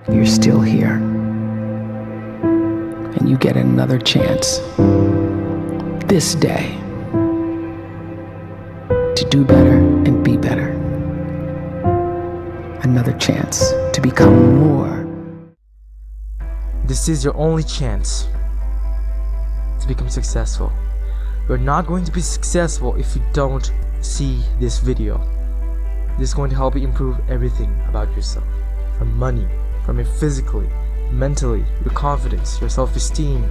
you're still here. And you get another chance this day to do better and be better. Another chance to become more. This is your only chance to become successful. You're not going to be successful if you don't see this video. This is going to help you improve everything about yourself. From money, from your physically, mentally, your confidence, your self-esteem.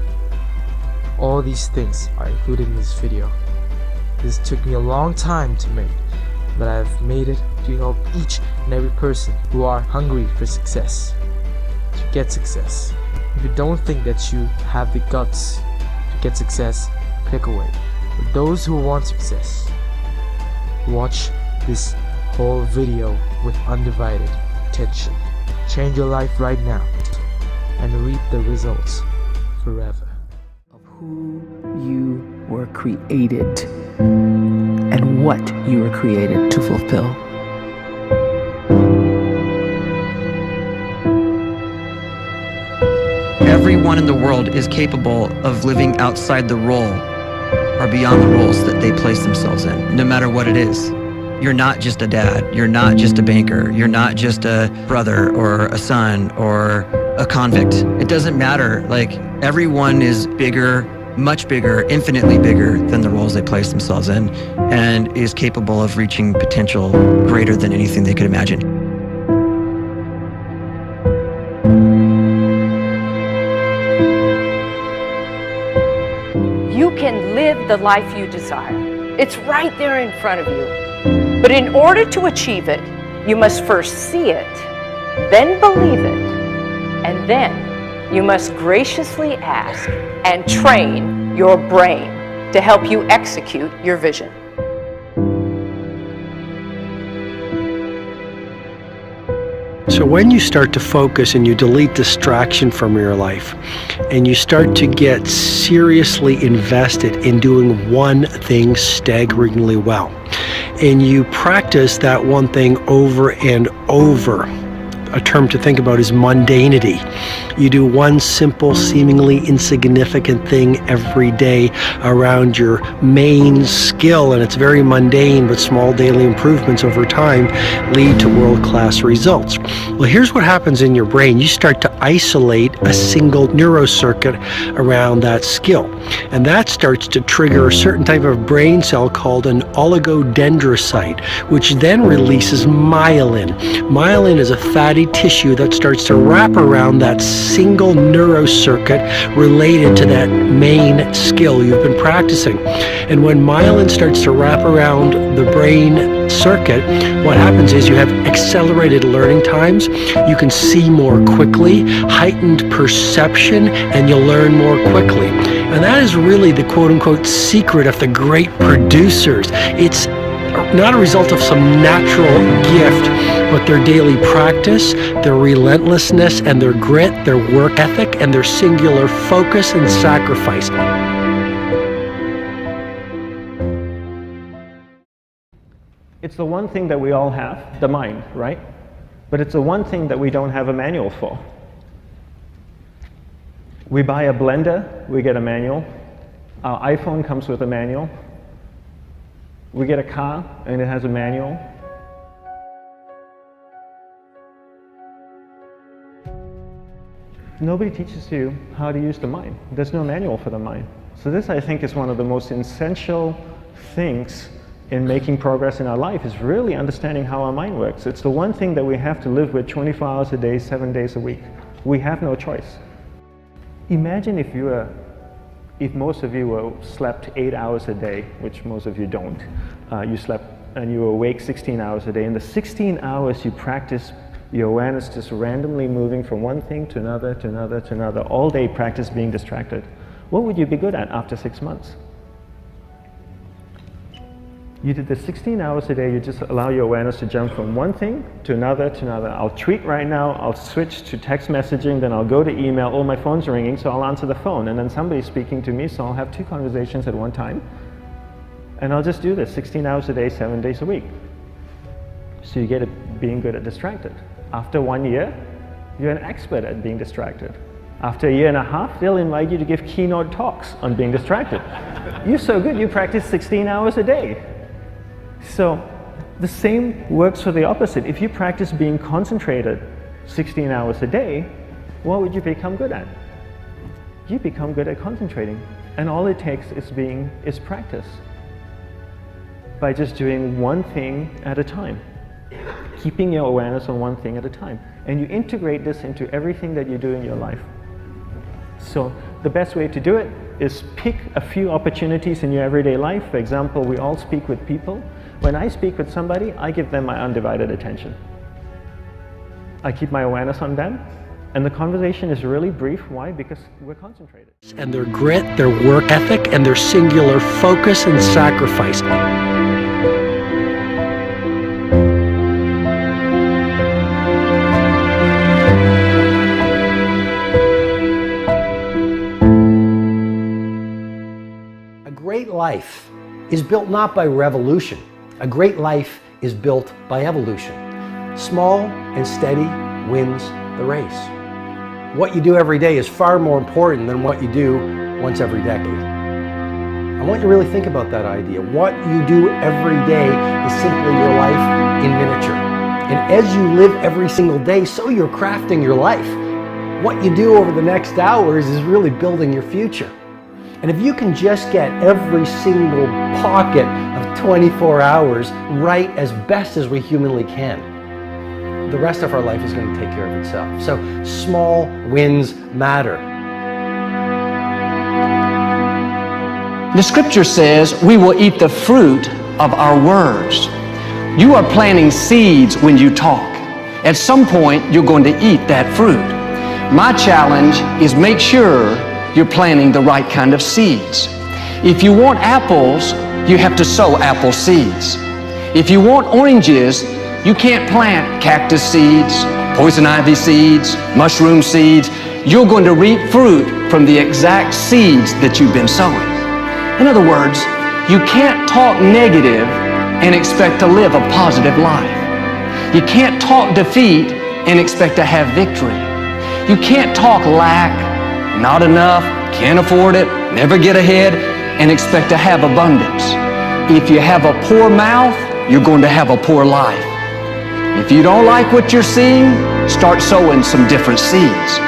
All these things are included in this video. This took me a long time to make, but I've made it to help each and every person who are hungry for success, to get success. If you don't think that you have the guts to get success, click away. For those who want success, watch this whole video with undivided attention. Change your life right now and reap the results forever. Of who you were created and what you were created to fulfill. Everyone in the world is capable of living outside the role or beyond the roles that they place themselves in, no matter what it is. You're not just a dad, you're not just a banker, you're not just a brother or a son or a convict. It doesn't matter. Like, everyone is bigger, much bigger, infinitely bigger than the roles they place themselves in, and is capable of reaching potential greater than anything they could imagine. You can live the life you desire. It's right there in front of you. But in order to achieve it, you must first see it, then believe it, and then you must graciously ask and train your brain to help you execute your vision. So when you start to focus and you delete distraction from your life, and you start to get seriously invested in doing one thing staggeringly well, and you practice that one thing over and over, a term to think about is mundanity. You do one simple, seemingly insignificant thing every day around your main skill, and it's very mundane, but small daily improvements over time lead to world-class results. Well, here's what happens in your brain. You start to isolate a single neurocircuit around that skill, and that starts to trigger a certain type of brain cell called an oligodendrocyte, which then releases myelin. Myelin is a fatty tissue that starts to wrap around that single neurocircuit related to that main skill you've been practicing. And when myelin starts to wrap around the brain circuit, what happens is you have accelerated learning times, you can see more quickly, heightened perception, and you'll learn more quickly. And that is really the quote-unquote secret of the great producers. It's not a result of some natural gift, but their daily practice, their relentlessness and their grit, their work ethic, and their singular focus and sacrifice. It's the one thing that we all have, the mind, right? But it's the one thing that we don't have a manual for. We buy a blender, we get a manual. Our iPhone comes with a manual. We get a car and it has a manual. Nobody teaches you how to use the mind. There's no manual for the mind. So this, I think, is one of the most essential things in making progress in our life, is really understanding how our mind works. It's the one thing that we have to live with 24 hours a day, 7 days a week. We have no choice. Imagine if most of you slept 8 hours a day, which most of you don't. You slept and you were awake 16 hours a day. In the 16 hours you practice your awareness just randomly moving from one thing to another, to another, to another, all day practice being distracted. What would you be good at after 6 months? You did this 16 hours a day, you just allow your awareness to jump from one thing to another to another. I'll tweet right now, I'll switch to text messaging, then I'll go to email. Oh, my phone's ringing, so I'll answer the phone. And then somebody's speaking to me, so I'll have 2 conversations at one time. And I'll just do this 16 hours a day, 7 days a week. So you get it being good at distracted. After 1 year, You're an expert at being distracted. After a year and a half, they'll invite you to give keynote talks on being distracted. You're so good, you practice 16 hours a day. So the same works for the opposite. If you practice being concentrated 16 hours a day, what would you become good at? You become good at concentrating. And all it takes is practice. By just doing one thing at a time. Keeping your awareness on one thing at a time. And you integrate this into everything that you do in your life. So the best way to do it is pick a few opportunities in your everyday life. For example, we all speak with people. When I speak with somebody, I give them my undivided attention. I keep my awareness on them, and the conversation is really brief. Why? Because we're concentrated. And their grit, their work ethic, and their singular focus and sacrifice. A great life is built not by revolution. A great life is built by evolution. Small and steady wins the race. What you do every day is far more important than what you do once every decade. I want you to really think about that idea. What you do every day is simply your life in miniature. And as you live every single day, so you're crafting your life. What you do over the next hours is really building your future. And if you can just get every single pocket of 24 hours right as best as we humanly can, the rest of our life is going to take care of itself. So small wins matter. The scripture says we will eat the fruit of our words. You are planting seeds when you talk. At some point, you're going to eat that fruit. My challenge is make sure you're planting the right kind of seeds. If you want apples, you have to sow apple seeds. If you want oranges, you can't plant cactus seeds, poison ivy seeds, mushroom seeds. You're going to reap fruit from the exact seeds that you've been sowing. In other words, you can't talk negative and expect to live a positive life. You can't talk defeat and expect to have victory. You can't talk lack, not enough, can't afford it, never get ahead, and expect to have abundance. If you have a poor mouth, you're going to have a poor life. If you don't like what you're seeing, start sowing some different seeds.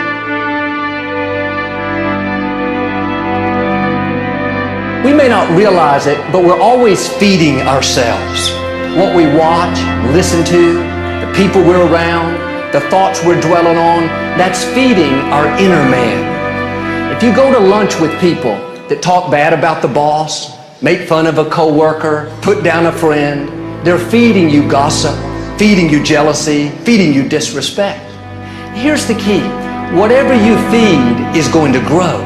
We may not realize it, but we're always feeding ourselves. What we watch, listen to, the people we're around, the thoughts we're dwelling on, that's feeding our inner man. If you go to lunch with people that talk bad about the boss, make fun of a coworker, put down a friend, they're feeding you gossip, feeding you jealousy, feeding you disrespect. Here's the key. Whatever you feed is going to grow.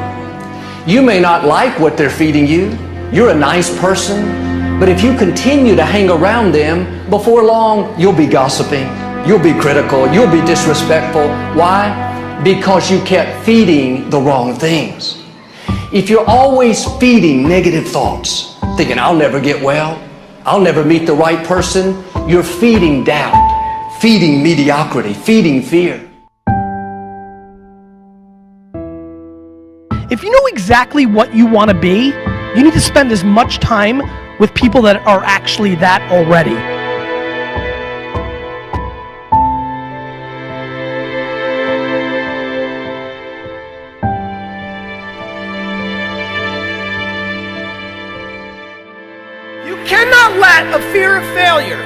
You may not like what they're feeding you. You're a nice person, but if you continue to hang around them, before long, you'll be gossiping, you'll be critical, you'll be disrespectful. Why? Because you kept feeding the wrong things. If you're always feeding negative thoughts, thinking, I'll never get well, I'll never meet the right person, you're feeding doubt, feeding mediocrity, feeding fear. If you know exactly what you want to be, you need to spend as much time with people that are actually that already. You cannot let a fear of failure,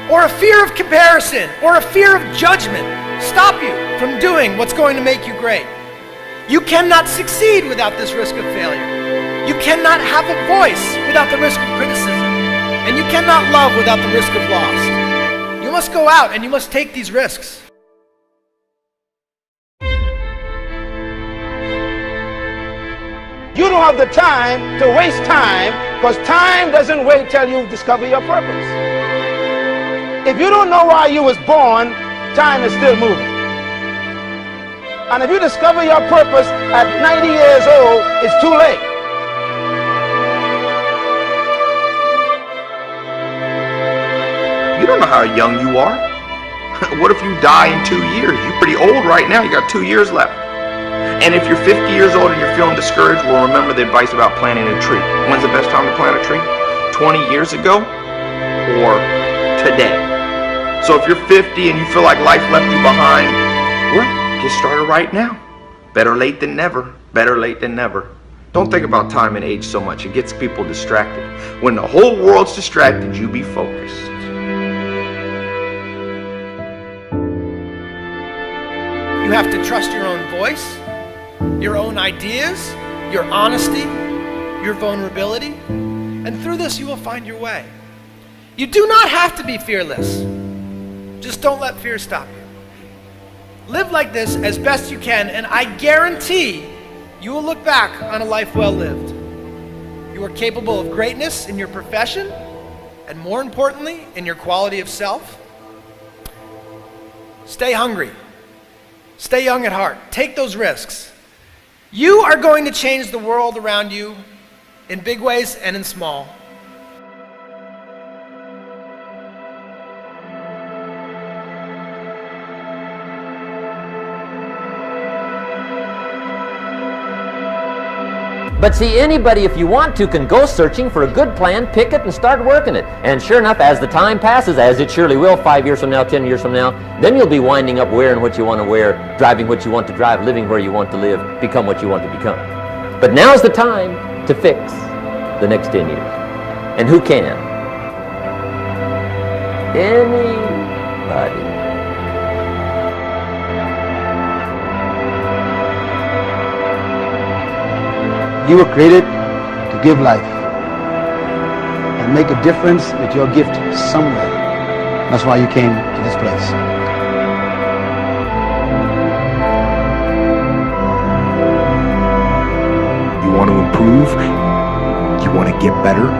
or a fear of comparison, or a fear of judgment stop you from doing what's going to make you great. You cannot succeed without this risk of failure. You cannot have a voice without the risk of criticism. And you cannot love without the risk of loss. You must go out and you must take these risks. You don't have the time to waste time, because time doesn't wait till you discover your purpose. If you don't know why you was born, time is still moving. And if you discover your purpose at 90 years old, it's too late. You don't know how young you are. What if you die in 2 years? You're pretty old right now. You got 2 years left. And if you're 50 years old and you're feeling discouraged, well, remember the advice about planting a tree. When's the best time to plant a tree? 20 years ago or today? So if you're 50 and you feel like life left you behind, well, get started right now. Better late than never. Better late than never. Don't think about time and age so much. It gets people distracted. When the whole world's distracted, you be focused. You have to trust your own voice, your own ideas, your honesty, your vulnerability, and through this you will find your way. You do not have to be fearless. Just don't let fear stop you. Live like this as best you can, and I guarantee you will look back on a life well lived. You are capable of greatness in your profession, and more importantly, in your quality of self. Stay hungry. Stay young at heart. Take those risks. You are going to change the world around you in big ways and in small. But see, anybody, if you want to, can go searching for a good plan, pick it, and start working it. And sure enough, as the time passes, as it surely will 5 years from now, 10 years from now, then you'll be winding up wearing what you want to wear, driving what you want to drive, living where you want to live, become what you want to become. But now's the time to fix the next 10 years. And who can? Anybody. You were created to give life and make a difference with your gift somewhere. That's why you came to this place. You want to improve? You want to get better?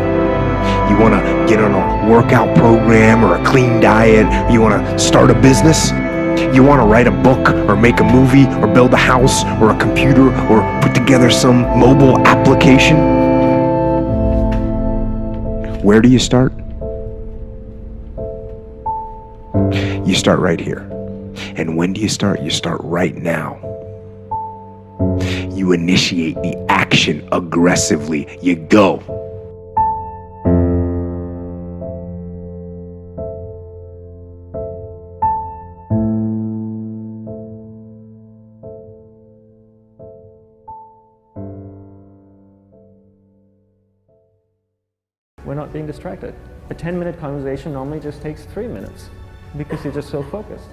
You want to get on a workout program or a clean diet? You want to start a business? You want to write a book or make a movie or build a house or a computer or put together some mobile application? Where do you start? You start right here. And when do you start? You start right now. You initiate the action aggressively. You go. We're not being distracted. A 10-minute conversation normally just takes 3 minutes because you're just so focused.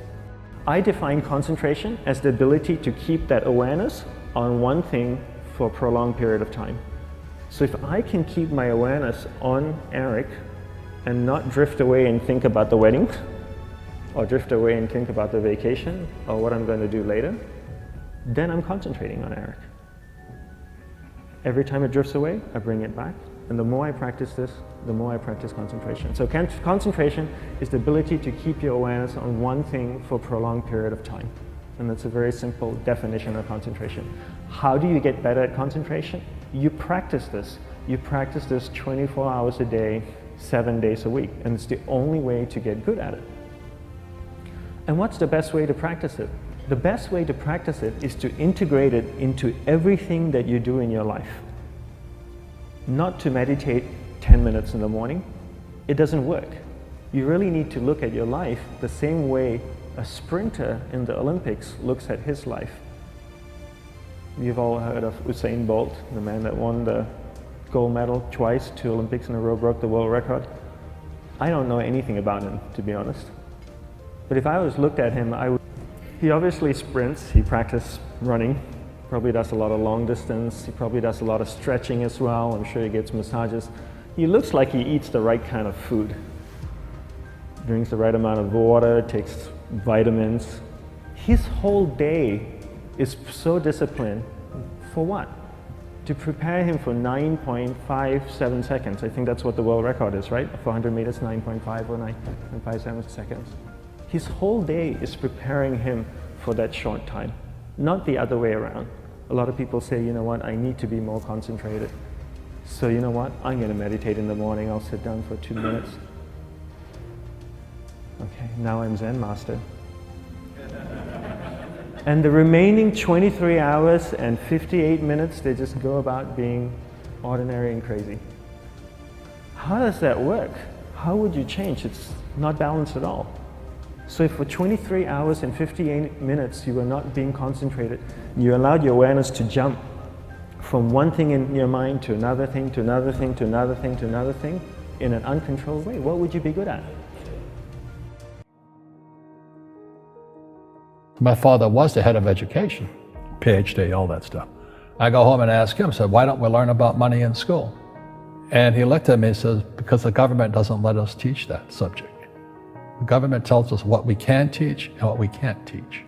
I define concentration as the ability to keep that awareness on one thing for a prolonged period of time. So if I can keep my awareness on Eric and not drift away and think about the wedding, or drift away and think about the vacation, or what I'm going to do later, then I'm concentrating on Eric. Every time it drifts away, I bring it back. And the more I practice this, the more I practice concentration. So concentration is the ability to keep your awareness on one thing for a prolonged period of time. And that's a very simple definition of concentration. How do you get better at concentration? You practice this. You practice this 24 hours a day, 7 days a week. And it's the only way to get good at it. And what's the best way to practice it? The best way to practice it is to integrate it into everything that you do in your life. Not to meditate 10 minutes in the morning. It doesn't work. You really need to look at your life the same way a sprinter in the Olympics looks at his life. You've all heard of Usain Bolt, the man that won the gold medal twice, 2 Olympics in a row, broke the world record. I don't know anything about him, to be honest. But if I was looked at him, he obviously sprints, he practices running, probably does a lot of long distance, he probably does a lot of stretching as well, I'm sure he gets massages. He looks like he eats the right kind of food. Drinks the right amount of water, takes vitamins. His whole day is so disciplined. For what? To prepare him for 9.57 seconds. I think that's what the world record is, right? For 100 meters, 9.5 or 9.57 seconds. His whole day is preparing him for that short time, not the other way around. A lot of people say, you know what, I need to be more concentrated. So you know what, I'm going to meditate in the morning, I'll sit down for 2 minutes. Okay, now I'm Zen master. And the remaining 23 hours and 58 minutes, they just go about being ordinary and crazy. How does that work? How would you change? It's not balanced at all. So if for 23 hours and 58 minutes you were not being concentrated, you allowed your awareness to jump from one thing in your mind to another thing, to another thing, to another thing, to another thing, in an uncontrolled way, what would you be good at? My father was the head of education, PhD, all that stuff. I go home and ask him, I said, why don't we learn about money in school? And he looked at me and says, because the government doesn't let us teach that subject. The government tells us what we can teach and what we can't teach.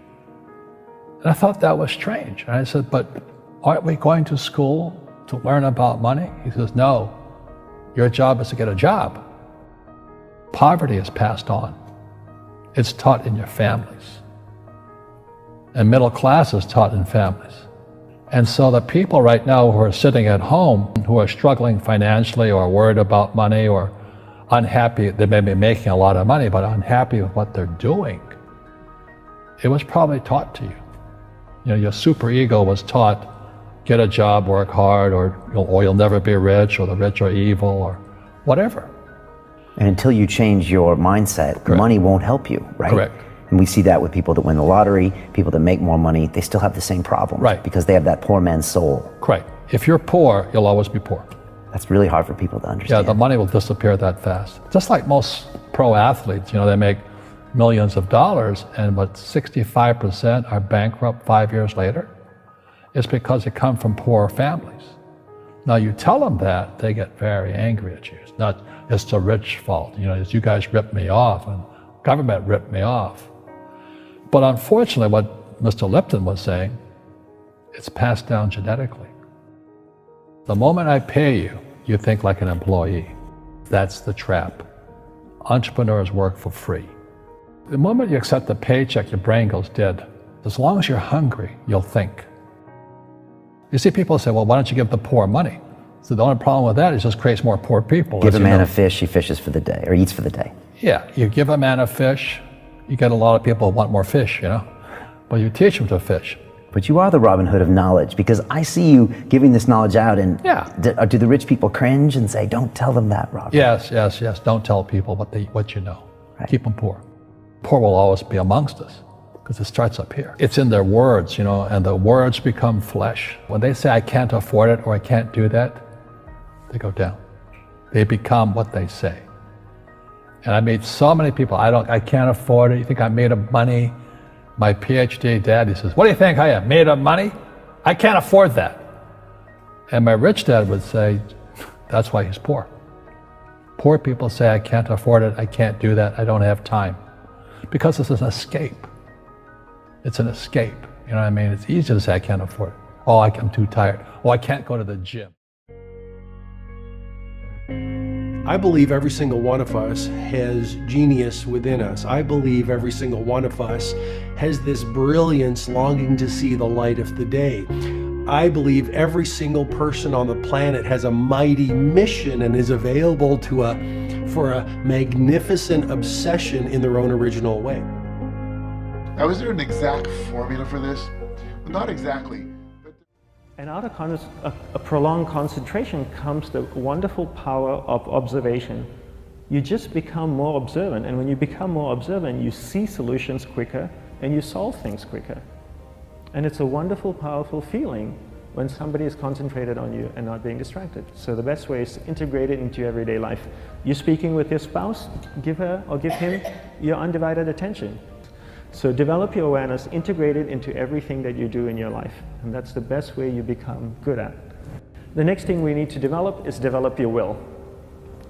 And I thought that was strange. And I said, but aren't we going to school to learn about money? He says, no, your job is to get a job. Poverty is passed on. It's taught in your families. And middle class is taught in families. And so the people right now who are sitting at home, who are struggling financially or worried about money or unhappy, they may be making a lot of money, but unhappy with what they're doing, it was probably taught to you. You know, your superego was taught, get a job, work hard, or you'll never be rich, or the rich are evil, or whatever. And until you change your mindset, Correct. Money won't help you, right? Correct. And we see that with people that win the lottery, people that make more money, they still have the same problem. Right. Because they have that poor man's soul. Correct. If you're poor, you'll always be poor. That's really hard for people to understand. Yeah, the money will disappear that fast. Just like most pro athletes, you know, they make millions of dollars, and but 65% are bankrupt 5 years later. It's because they come from poor families. Now you tell them that, they get very angry at you. It's not, it's the rich fault. You know, it's you guys ripped me off and government ripped me off. But unfortunately, what Mr. Lipton was saying, it's passed down genetically. The moment I pay you, you think like an employee. That's the trap. Entrepreneurs work for free. The moment you accept the paycheck, your brain goes dead. As long as you're hungry, you'll think. You see people say, well, why don't you give the poor money? So the only problem with that is it just creates more poor people. Give a man a fish, he fishes for the day, or eats for the day. Yeah, you give a man a fish, you get a lot of people who want more fish, you know? But you teach them to fish. But you are the Robin Hood of knowledge, because I see you giving this knowledge out, and do the rich people cringe and say, don't tell them that, Robin? Yes, yes, yes. Don't tell people what you know. Right. Keep them poor. Poor will always be amongst us, because it starts up here. It's in their words, you know, and the words become flesh. When they say, I can't afford it, or I can't do that, they go down. They become what they say. And I meet so many people, I can't afford it. You think I'm made of money? My PhD dad, he says, what do you think I am, made of money? I can't afford that. And my rich dad would say, that's why he's poor. Poor people say, I can't afford it, I can't do that, I don't have time. Because it's an escape. It's an escape, you know what I mean? It's easy to say, I can't afford it. Oh, I'm too tired. Oh, I can't go to the gym. I believe every single one of us has genius within us. I believe every single one of us has this brilliance longing to see the light of the day. I believe every single person on the planet has a mighty mission and is available for a magnificent obsession in their own original way. Now, is there an exact formula for this? Well, not exactly. And out of a prolonged concentration comes the wonderful power of observation. You just become more observant, and when you become more observant, you see solutions quicker and you solve things quicker. And it's a wonderful, powerful feeling when somebody is concentrated on you and not being distracted. So the best way is to integrate it into your everyday life. You're speaking with your spouse, give her or give him your undivided attention. So develop your awareness, integrate it into everything that you do in your life. And that's the best way you become good at. The next thing we need to develop is develop your will.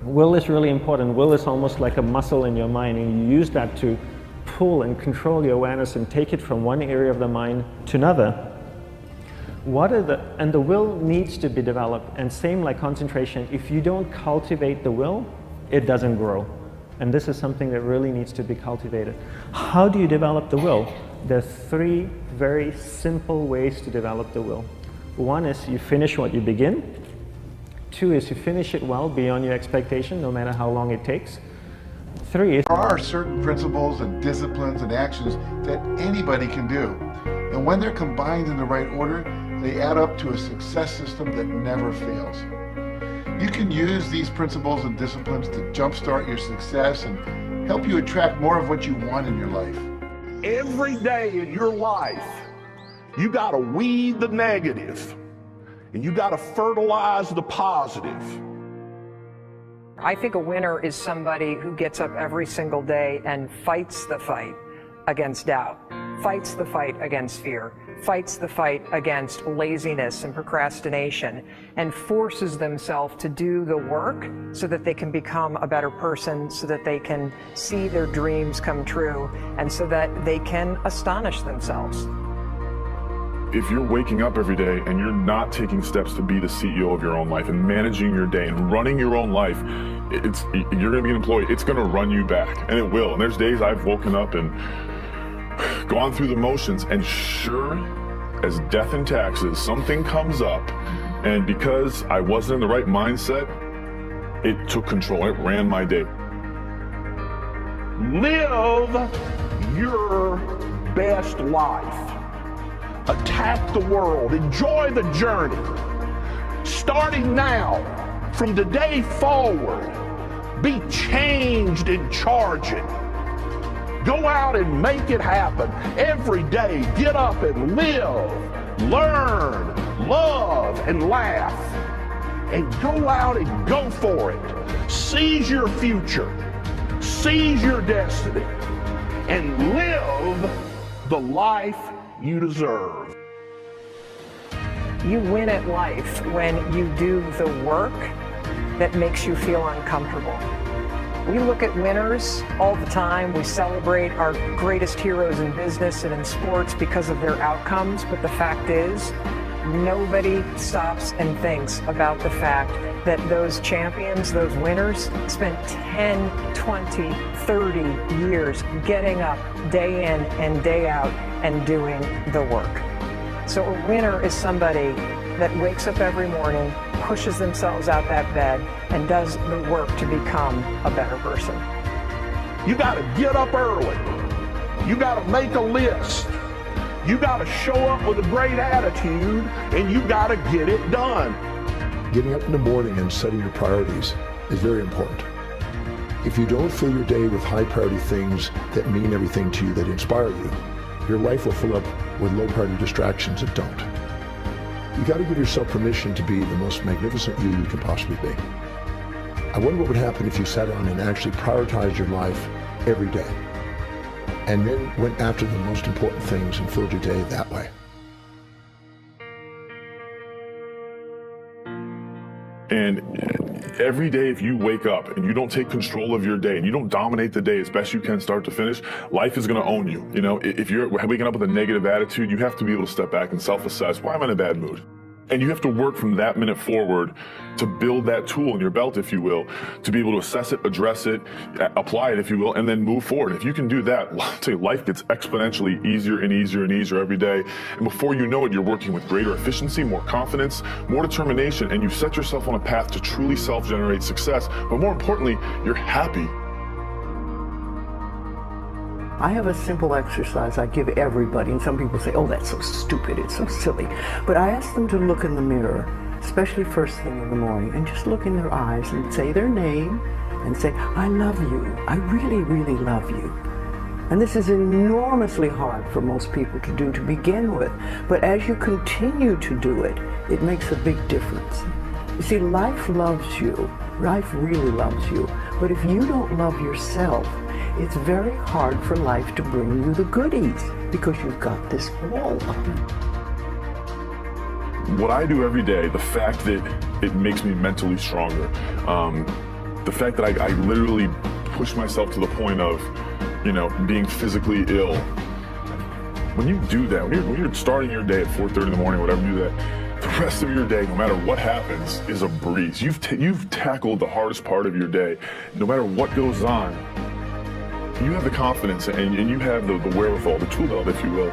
Will is really important. Will is almost like a muscle in your mind, and you use that to pull and control your awareness and take it from one area of the mind to another. And the will needs to be developed, and same like concentration, if you don't cultivate the will, it doesn't grow. And this is something that really needs to be cultivated. How do you develop the will? There's 3 very simple ways to develop the will. 1 is you finish what you begin. 2 is you finish it well beyond your expectation, no matter how long it takes. 3 is there are certain principles and disciplines and actions that anybody can do. And when they're combined in the right order, they add up to a success system that never fails. You can use these principles and disciplines to jumpstart your success and help you attract more of what you want in your life. Every day in your life, you got to weed the negative and you got to fertilize the positive. I think a winner is somebody who gets up every single day and fights the fight against doubt, fights the fight against fear, fights the fight against laziness and procrastination, and forces themselves to do the work so that they can become a better person, so that they can see their dreams come true, and so that they can astonish themselves. If you're waking up every day and you're not taking steps to be the CEO of your own life and managing your day and running your own life, you're going to be an employee. It's going to run you back, and it will. And there's days I've woken up and gone through the motions, and sure as death and taxes, something comes up, and because I wasn't in the right mindset, it took control. It ran my day. Live your best life. Attack the world. Enjoy the journey. Starting now, from today forward, be changed and charging. Go out and make it happen. Every day, get up and live, learn, love, and laugh. And go out and go for it. Seize your future. Seize your destiny. And live the life you deserve. You win at life when you do the work that makes you feel uncomfortable. We look at winners all the time. We celebrate our greatest heroes in business and in sports because of their outcomes, but the fact is, nobody stops and thinks about the fact that those champions, those winners, spent 10, 20, 30 years getting up day in and day out and doing the work. So a winner is somebody that wakes up every morning, pushes themselves out that bed, and does the work to become a better person. You got to get up early. You got to make a list. You got to show up with a great attitude, and you got to get it done. Getting up in the morning and setting your priorities is very important. If you don't fill your day with high priority things that mean everything to you, that inspire you, your life will fill up with low priority distractions that don't. You got to give yourself permission to be the most magnificent you can possibly be. I wonder what would happen if you sat down and actually prioritized your life every day, and then went after the most important things and filled your day that way. And every day, if you wake up and you don't take control of your day and you don't dominate the day as best you can start to finish, life is going to own you. You know, if you're waking up with a negative attitude, you have to be able to step back and self-assess, why am I in a bad mood? And you have to work from that minute forward to build that tool in your belt, if you will, to be able to assess it, address it, apply it, if you will, and then move forward. If you can do that, I'll tell you, life gets exponentially easier and easier and easier every day. And before you know it, you're working with greater efficiency, more confidence, more determination, and you've set yourself on a path to truly self-generate success. But more importantly, you're happy. I have a simple exercise I give everybody, and some people say, oh, that's so stupid, it's so silly. But I ask them to look in the mirror, especially first thing in the morning, and just look in their eyes and say their name and say, I love you. I really, really love you. And this is enormously hard for most people to do to begin with. But as you continue to do it, it makes a big difference. You see, life loves you. Life really loves you. But if you don't love yourself, it's very hard for life to bring you the goodies because you've got this wall up. What I do every day, the fact that it makes me mentally stronger, the fact that I literally push myself to the point of, you know, being physically ill. When you do that, when you're starting your day at 4:30 in the morning, whatever, you do that, the rest of your day, no matter what happens, is a breeze. You've tackled the hardest part of your day. No matter what goes on, you have the confidence and you have the wherewithal, the tool belt, if you will,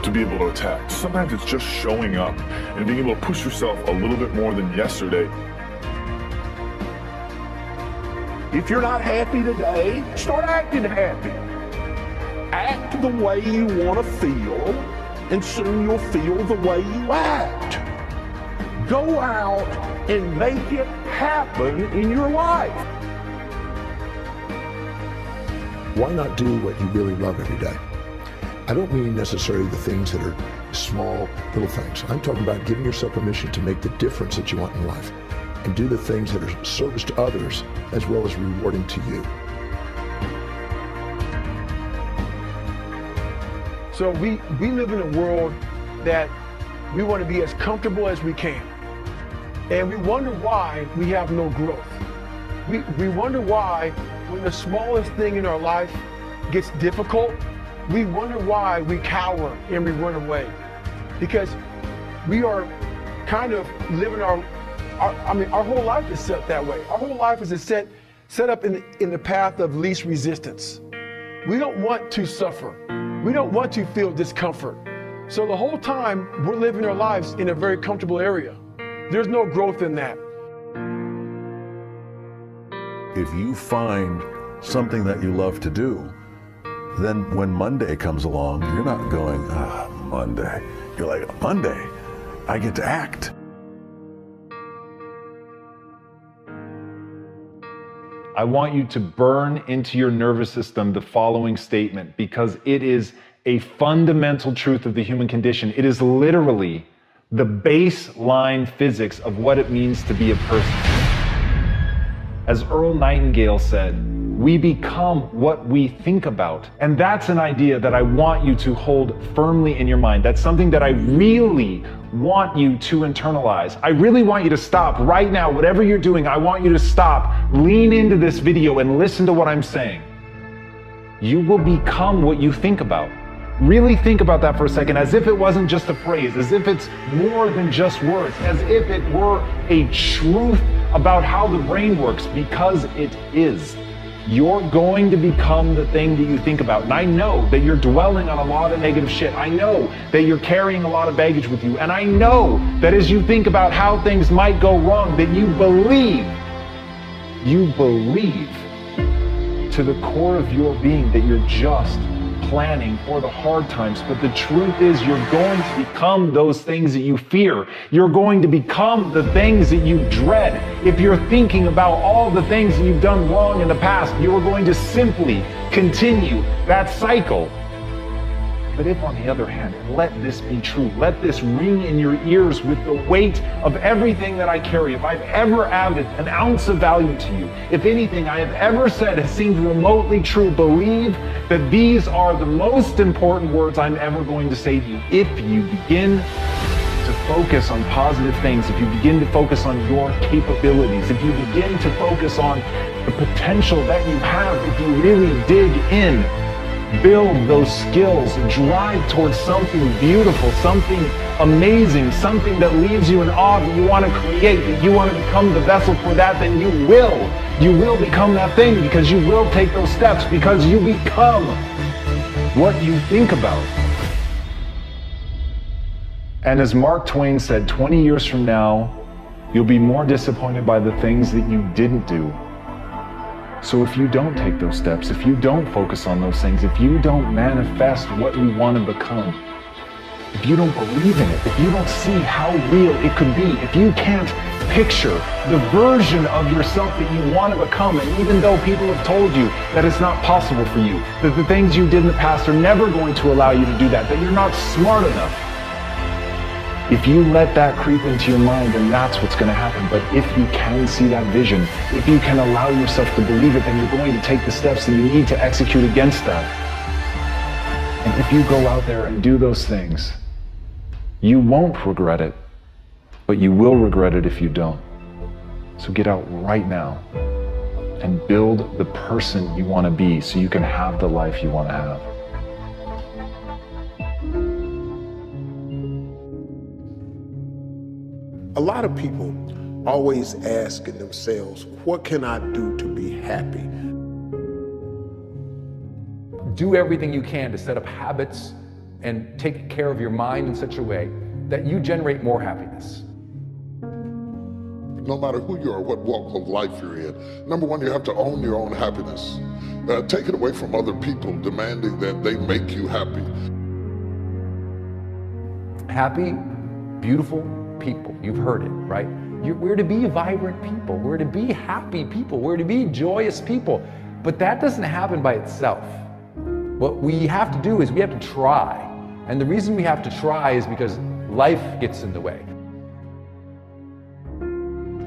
to be able to attack. Sometimes it's just showing up and being able to push yourself a little bit more than yesterday. If you're not happy today, start acting happy. Act the way you want to feel and soon you'll feel the way you act. Go out and make it happen in your life. Why not do what you really love every day? I don't mean necessarily the things that are small, little things. I'm talking about giving yourself permission to make the difference that you want in life and do the things that are service to others as well as rewarding to you. So we live in a world that we want to be as comfortable as we can. And we wonder why we have no growth. We wonder why when the smallest thing in our life gets difficult, we wonder why we cower and we run away. Because we are kind of living our whole life is set that way. Our whole life is set up in the path of least resistance. We don't want to suffer. We don't want to feel discomfort. So the whole time we're living our lives in a very comfortable area. There's no growth in that. If you find something that you love to do, then when Monday comes along, you're not going, Monday. You're like, Monday, I get to act. I want you to burn into your nervous system the following statement, because it is a fundamental truth of the human condition. It is literally the baseline physics of what it means to be a person. As Earl Nightingale said, we become what we think about. And that's an idea that I want you to hold firmly in your mind. That's something that I really want you to internalize. I really want you to stop right now. Whatever you're doing, I want you to stop, lean into this video and listen to what I'm saying. You will become what you think about. Really think about that for a second, as if it wasn't just a phrase, as if it's more than just words, as if it were a truth about how the brain works, because it is. You're going to become the thing that you think about. And I know that you're dwelling on a lot of negative shit. I know that you're carrying a lot of baggage with you. And I know that as you think about how things might go wrong, that you believe to the core of your being that you're just planning for the hard times. But the truth is, you're going to become those things that you fear. You're going to become the things that you dread. If you're thinking about all the things that you've done wrong in the past, you are going to simply continue that cycle. But if, on the other hand, let this be true, let this ring in your ears with the weight of everything that I carry. If I've ever added an ounce of value to you, if anything I have ever said has seemed remotely true, believe that these are the most important words I'm ever going to say to you. If you begin to focus on positive things, if you begin to focus on your capabilities, if you begin to focus on the potential that you have, if you really dig in, build those skills, drive towards something beautiful, something amazing, something that leaves you in awe, that you want to create, that you want to become the vessel for that, then you will become that thing, because you will take those steps, because you become what you think about. And as Mark Twain said, 20 years from now, you'll be more disappointed by the things that you didn't do. So if you don't take those steps, if you don't focus on those things, if you don't manifest what you want to become, if you don't believe in it, if you don't see how real it could be, if you can't picture the version of yourself that you want to become, and even though people have told you that it's not possible for you, that the things you did in the past are never going to allow you to do that, that you're not smart enough, if you let that creep into your mind, then that's what's going to happen. But if you can see that vision, if you can allow yourself to believe it, then you're going to take the steps that you need to execute against that. And if you go out there and do those things, you won't regret it, but you will regret it if you don't. So get out right now and build the person you want to be so you can have the life you want to have. A lot of people always asking themselves, what can I do to be happy? Do everything you can to set up habits and take care of your mind in such a way that you generate more happiness. No matter who you are, what walk of life you're in, number one, you have to own your own happiness. Take it away from other people demanding that they make you happy. happy, beautiful people. You've heard it, right? We're to be vibrant people. We're to be happy people. We're to be joyous people. But that doesn't happen by itself. What we have to do is we have to try. And the reason we have to try is because life gets in the way.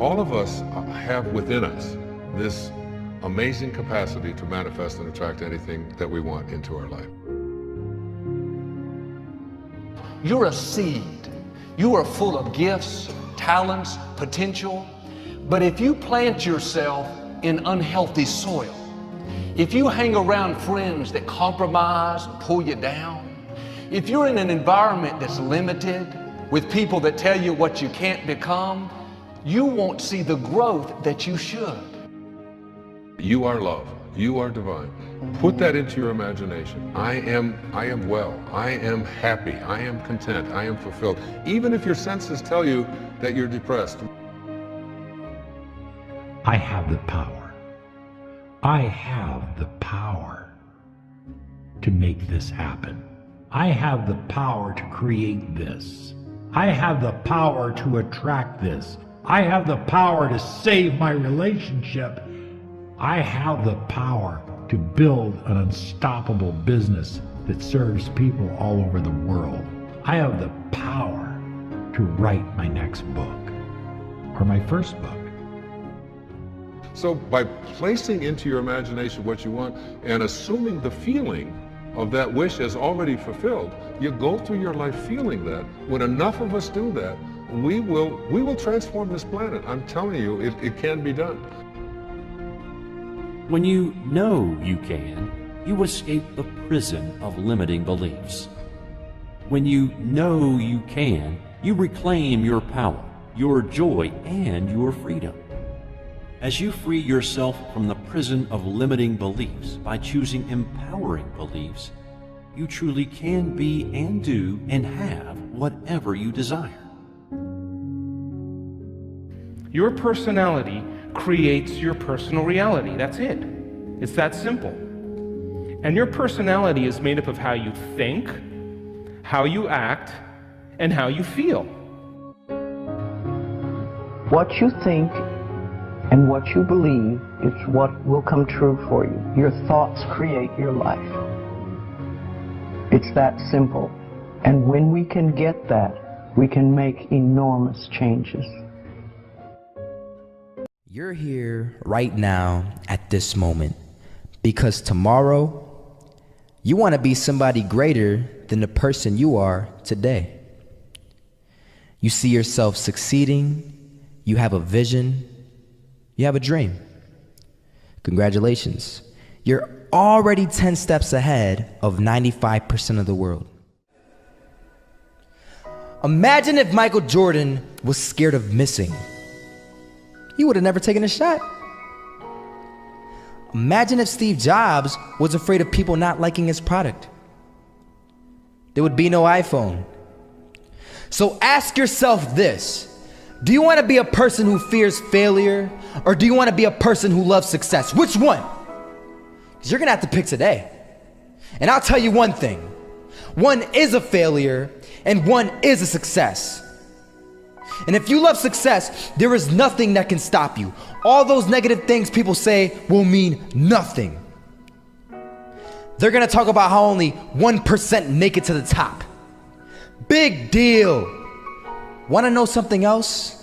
All of us have within us this amazing capacity to manifest and attract anything that we want into our life. You're a seed. You are full of gifts, talents, potential. But if you plant yourself in unhealthy soil, if you hang around friends that compromise and pull you down, if you're in an environment that's limited with people that tell you what you can't become, you won't see the growth that you should. You are love. You are divine. Put that into your imagination. I am well. I am happy. I am content. I am fulfilled. Even if your senses tell you that you're depressed. I have the power. I have the power to make this happen. I have the power to create this. I have the power to attract this. I have the power to save my relationship. I have the power to build an unstoppable business that serves people all over the world. I have the power to write my next book or my first book. So by placing into your imagination what you want and assuming the feeling of that wish as already fulfilled, you go through your life feeling that. When enough of us do that, we will transform this planet. I'm telling you, it can be done. When you know you can, you escape the prison of limiting beliefs. When you know you can, you reclaim your power, your joy, and your freedom. As you free yourself from the prison of limiting beliefs by choosing empowering beliefs, you truly can be and do and have whatever you desire. Your personality creates your personal reality. That's it. It's that simple. And your personality is made up of how you think, how you act, and how you feel. What you think and what you believe is what will come true for you. Your thoughts create your life. It's that simple. And when we can get that, we can make enormous changes. You're here right now at this moment because tomorrow you want to be somebody greater than the person you are today. You see yourself succeeding, you have a vision, you have a dream. Congratulations. You're already 10 steps ahead of 95% of the world. Imagine if Michael Jordan was scared of missing. He would have never taken a shot. Imagine if Steve Jobs was afraid of people not liking his product. There would be no iPhone. So ask yourself this. Do you want to be a person who fears failure, or do you want to be a person who loves success? Which one? Because you're going to have to pick today. And I'll tell you one thing. One is a failure, and one is a success. And if you love success, there is nothing that can stop you. All those negative things people say will mean nothing. They're gonna talk about how only 1% make it to the top. Big deal. Wanna know something else?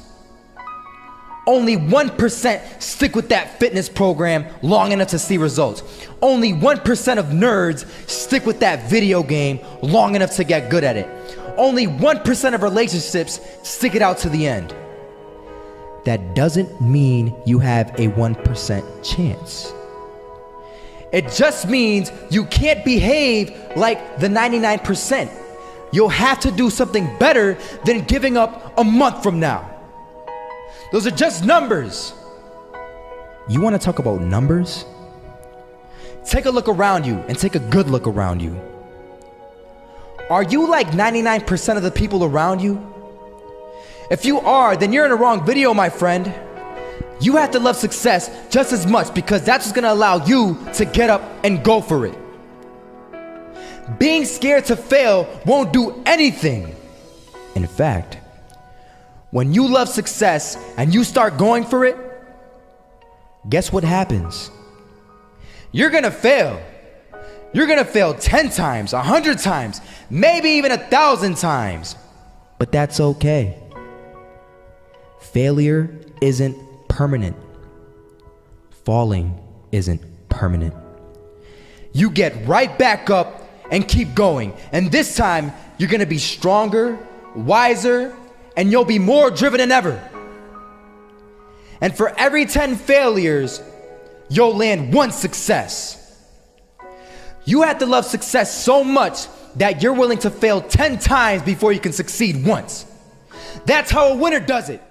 Only 1% stick with that fitness program long enough to see results. Only 1% of nerds stick with that video game long enough to get good at it. Only 1% of relationships stick it out to the end. That doesn't mean you have a 1% chance. It just means you can't behave like the 99%. You'll have to do something better than giving up a month from now. Those are just numbers. You want to talk about numbers? Take a look around you and take a good look around you. Are you like 99% of the people around you? If you are, then you're in the wrong video, my friend. You have to love success just as much because that's what's gonna allow you to get up and go for it. Being scared to fail won't do anything. In fact, when you love success and you start going for it, guess what happens? You're gonna fail. You're gonna fail 10 times, 100 times, maybe even 1,000 times. But that's okay. Failure isn't permanent. Falling isn't permanent. You get right back up and keep going. And this time, you're gonna be stronger, wiser, and you'll be more driven than ever. And for every 10 failures, you'll land 1 success. You have to love success so much that you're willing to fail 10 times before you can succeed once. That's how a winner does it.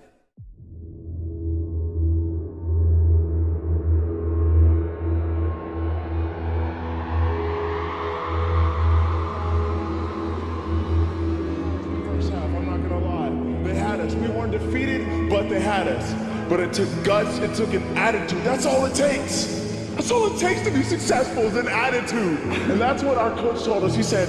But they had us. But it took guts, it took an attitude. That's all it takes. That's all it takes to be successful is an attitude. And that's what our coach told us. He said,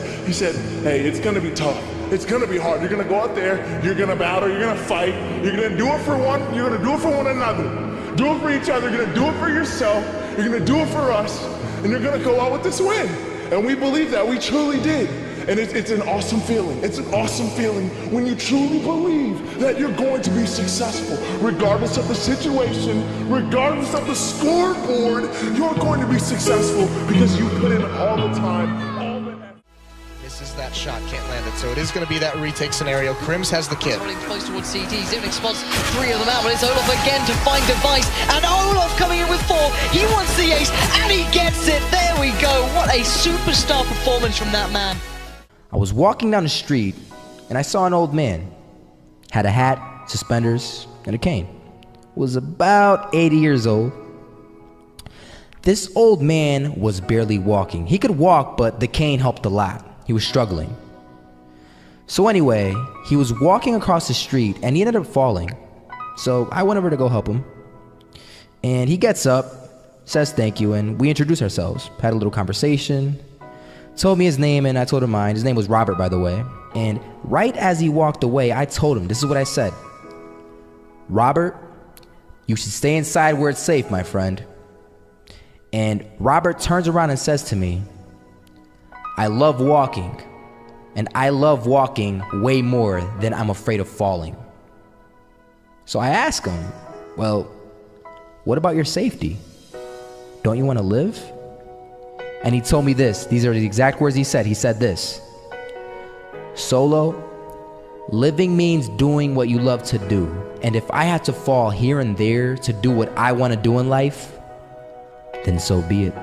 hey, it's gonna be tough. It's gonna be hard. You're gonna go out there, you're gonna battle, you're gonna fight, you're gonna do it for one, you're gonna do it for one another. Do it for each other, you're gonna do it for yourself, you're gonna do it for us, and you're gonna go out with this win. And we believe that, we truly did. And it's an awesome feeling. It's an awesome feeling when you truly believe that you're going to be successful. Regardless of the situation, regardless of the scoreboard, you're going to be successful because you put in all the time, all the effort. Misses that shot, can't land it. So it is going to be that retake scenario. Krims has the kid. Running close towards CT. Zivnik spots 3 of them out, but it's Olaf again to find device. And Olaf coming in with 4. He wants the ace, and he gets it. There we go. What a superstar performance from that man. I was walking down the street and I saw an old man. Had a hat, suspenders, and a cane. Was about 80 years old. This old man was barely walking. He could walk, but the cane helped a lot. He was struggling. So anyway, he was walking across the street and he ended up falling. So I went over to go help him. And he gets up, says thank you, and we introduced ourselves. Had a little conversation. Told me his name and I told him mine. His name was Robert, by the way. And right as he walked away, I told him, this is what I said. Robert, you should stay inside where it's safe, my friend. And Robert turns around and says to me, I love walking. And I love walking way more than I'm afraid of falling. So I asked him, well, what about your safety? Don't you want to live? And he told me this. These are the exact words he said. He said this. Solo, living means doing what you love to do. And if I had to fall here and there to do what I want to do in life, then so be it.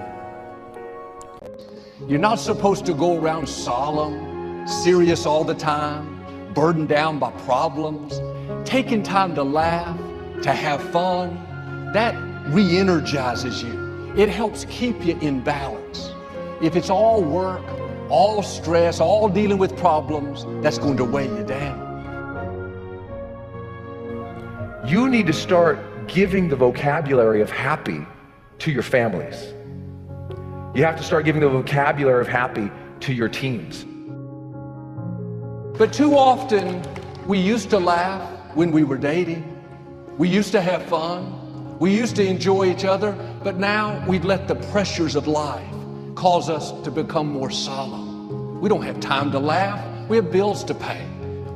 You're not supposed to go around solemn, serious all the time, burdened down by problems. Taking time to laugh, to have fun, that re-energizes you. It helps keep you in balance. If it's all work, all stress, all dealing with problems, that's going to weigh you down. You need to start giving the vocabulary of happy to your families. You have to start giving the vocabulary of happy to your teams. But too often, we used to laugh when we were dating. We used to have fun. We used to enjoy each other, but now we've let the pressures of life cause us to become more solemn. We don't have time to laugh. We have bills to pay.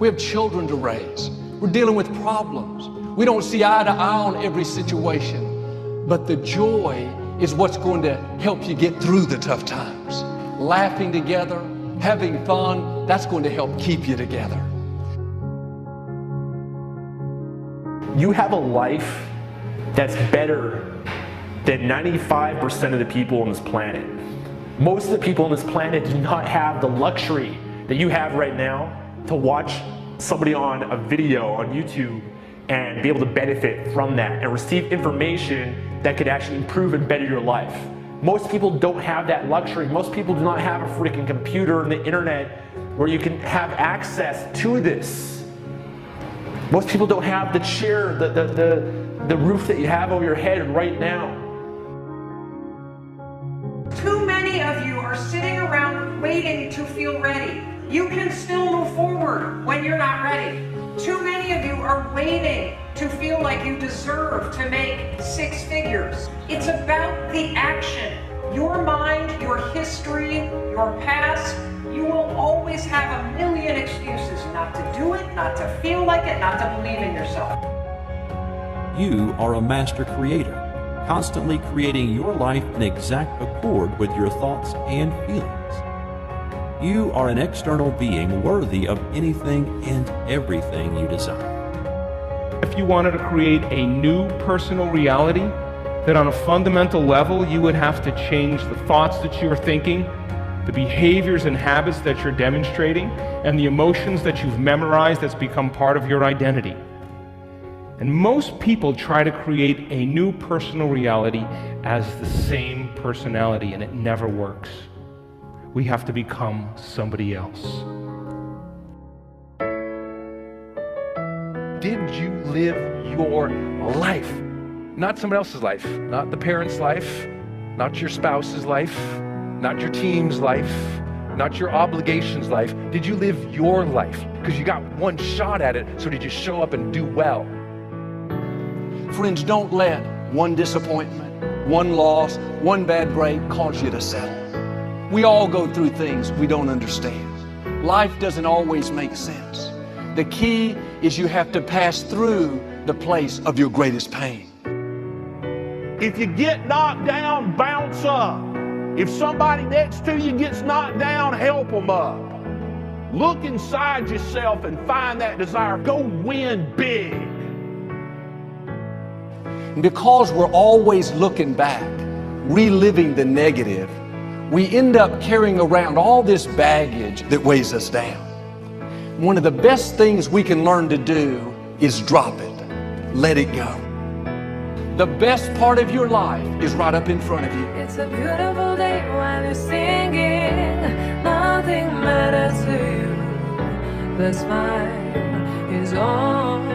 We have children to raise. We're dealing with problems. We don't see eye to eye on every situation, but the joy is what's going to help you get through the tough times. Laughing together, having fun, that's going to help keep you together. You have a life that's better than 95% of the people on this planet. Most of the people on this planet do not have the luxury that you have right now to watch somebody on a video on YouTube and be able to benefit from that and receive information that could actually improve and better your life. Most people don't have that luxury. Most people do not have a freaking computer and the internet where you can have access to this. Most people don't have the chair, the roof that you have over your head right now. Too many of you are sitting around waiting to feel ready. You can still move forward when you're not ready. Too many of you are waiting to feel like you deserve to make 6 figures. It's about the action. Your mind, your history, your past, you will always have a million excuses not to do it, not to feel like it, not to believe in yourself. You are a master creator, constantly creating your life in exact accord with your thoughts and feelings. You are an external being worthy of anything and everything you desire. If you wanted to create a new personal reality, that on a fundamental level you would have to change the thoughts that you're thinking, the behaviors and habits that you're demonstrating, and the emotions that you've memorized that's become part of your identity. And most people try to create a new personal reality as the same personality, and it never works. We have to become somebody else. Did you live your life? Not somebody else's life, not the parent's life, not your spouse's life, not your team's life, not your obligations life. Did you live your life? Because you got one shot at it, so did you show up and do well? Friends, don't let one disappointment, one loss, one bad grade cause you to settle. We all go through things we don't understand. Life doesn't always make sense. The key is you have to pass through the place of your greatest pain. If you get knocked down, bounce up. If somebody next to you gets knocked down, help them up. Look inside yourself and find that desire. Go win big. And because we're always looking back, reliving the negative, we end up carrying around all this baggage that weighs us down. One of the best things we can learn to do is drop it. Let it go. The best part of your life is right up in front of you. It's a beautiful day while you're singing. Nothing matters to you. The smile is on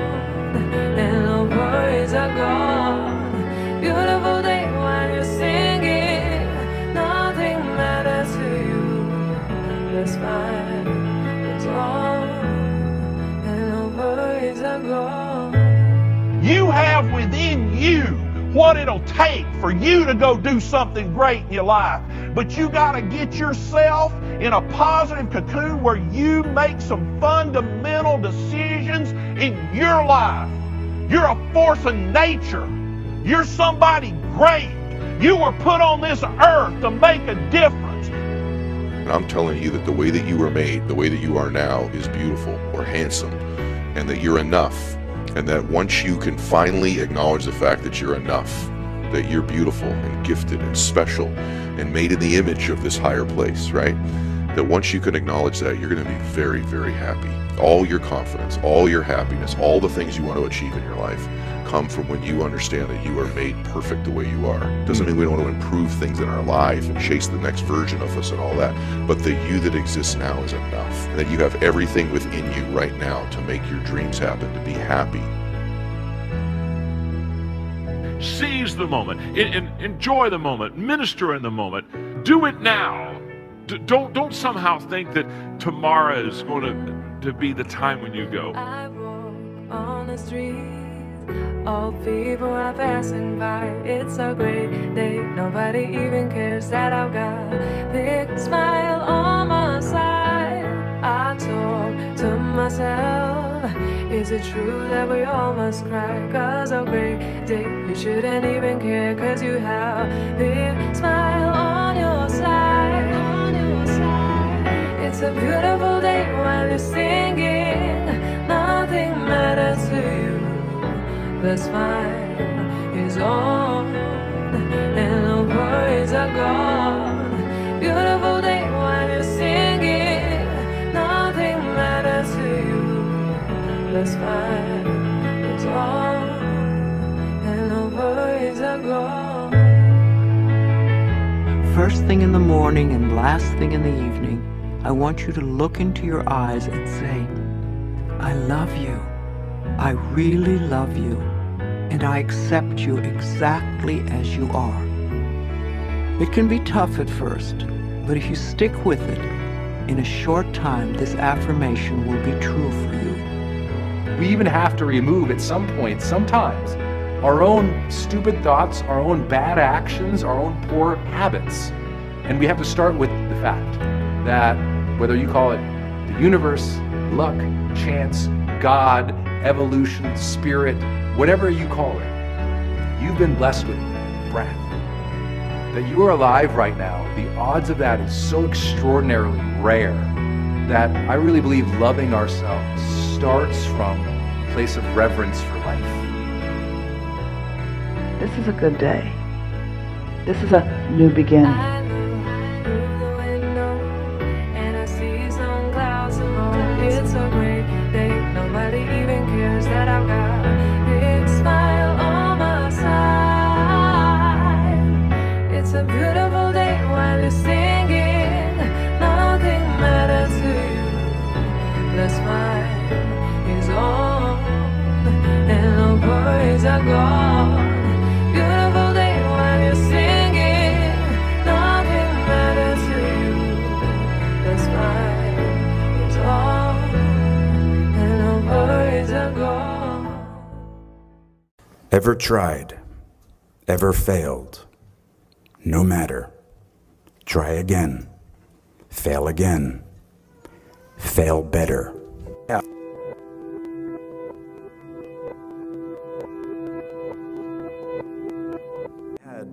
and no worries are gone. Beautiful day while you're singing. Nothing matters to you. The smile is on and no worries are gone. You have within you what it'll take for you to go do something great in your life. But you got to get yourself in a positive cocoon where you make some fundamental decisions in your life. You're a force of nature. You're somebody great. You were put on this earth to make a difference. And I'm telling you that the way that you were made, the way that you are now, is beautiful or handsome, and that you're enough. And that once you can finally acknowledge the fact that you're enough, that you're beautiful and gifted and special and made in the image of this higher place, right? That once you can acknowledge that, you're going to be very, very happy. All your confidence, all your happiness, all the things you want to achieve in your life come from when you understand that you are made perfect the way you are. Doesn't mean we don't want to improve things in our life and chase the next version of us and all that, but the you that exists now is enough. And that you have everything within you right now to make your dreams happen, to be happy. Seize the moment, enjoy the moment, minister in the moment. Do it now. Don't somehow think that tomorrow is going to be the time when you go. I walk on the street. All people are passing by. It's a great day. Nobody even cares that I've got a big smile on my side. I talk to myself. Is it true that we all must cry? 'Cause a great day, you shouldn't even care. 'Cause you have a big smile on your side. It's a beautiful day while you're singing. Nothing matters to you. The smile is on and no worries are gone. Beautiful day while you're singing. Nothing matters to you. The smile is on and no worries are gone. First thing in the morning and last thing in the evening, I want you to look into your eyes and say, I love you. I really love you. And I accept you exactly as you are. It can be tough at first, but if you stick with it, in a short time, this affirmation will be true for you. We even have to remove at some point, sometimes, our own stupid thoughts, our own bad actions, our own poor habits. And we have to start with the fact that whether you call it the universe, luck, chance, God, evolution, spirit, whatever you call it, you've been blessed with breath. That you are alive right now, the odds of that is so extraordinarily rare that I really believe loving ourselves starts from a place of reverence for life. This is a good day. This is a new beginning. It's a great day. Nobody even cares that I've got a big smile on my side. It's a beautiful day while you're singing. Nothing matters to you. The smile is on and the worries are gone. Beautiful day while you're singing. Nothing matters to you. The smile is on. Ever tried, ever failed, no matter. Try again, fail again, fail better. I had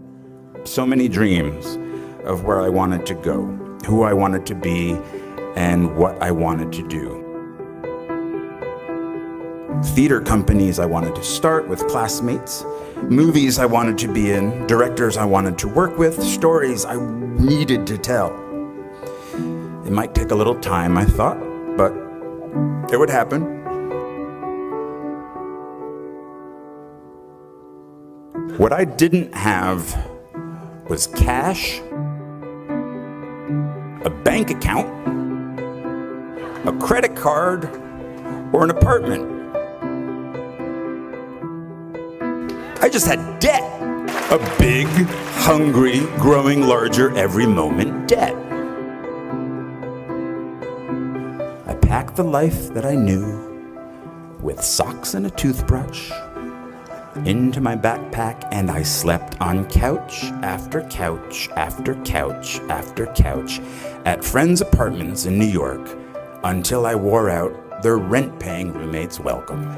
so many dreams of where I wanted to go, who I wanted to be, and what I wanted to do. Theater companies I wanted to start with classmates, movies I wanted to be in, directors I wanted to work with, stories I needed to tell. It might take a little time, I thought, but it would happen. What I didn't have was cash, a bank account, a credit card, or an apartment. I just had debt. A big, hungry, growing larger every moment debt. I packed the life that I knew with socks and a toothbrush into my backpack, and I slept on couch after couch after couch after couch at friends' apartments in New York until I wore out their rent-paying roommates' welcome.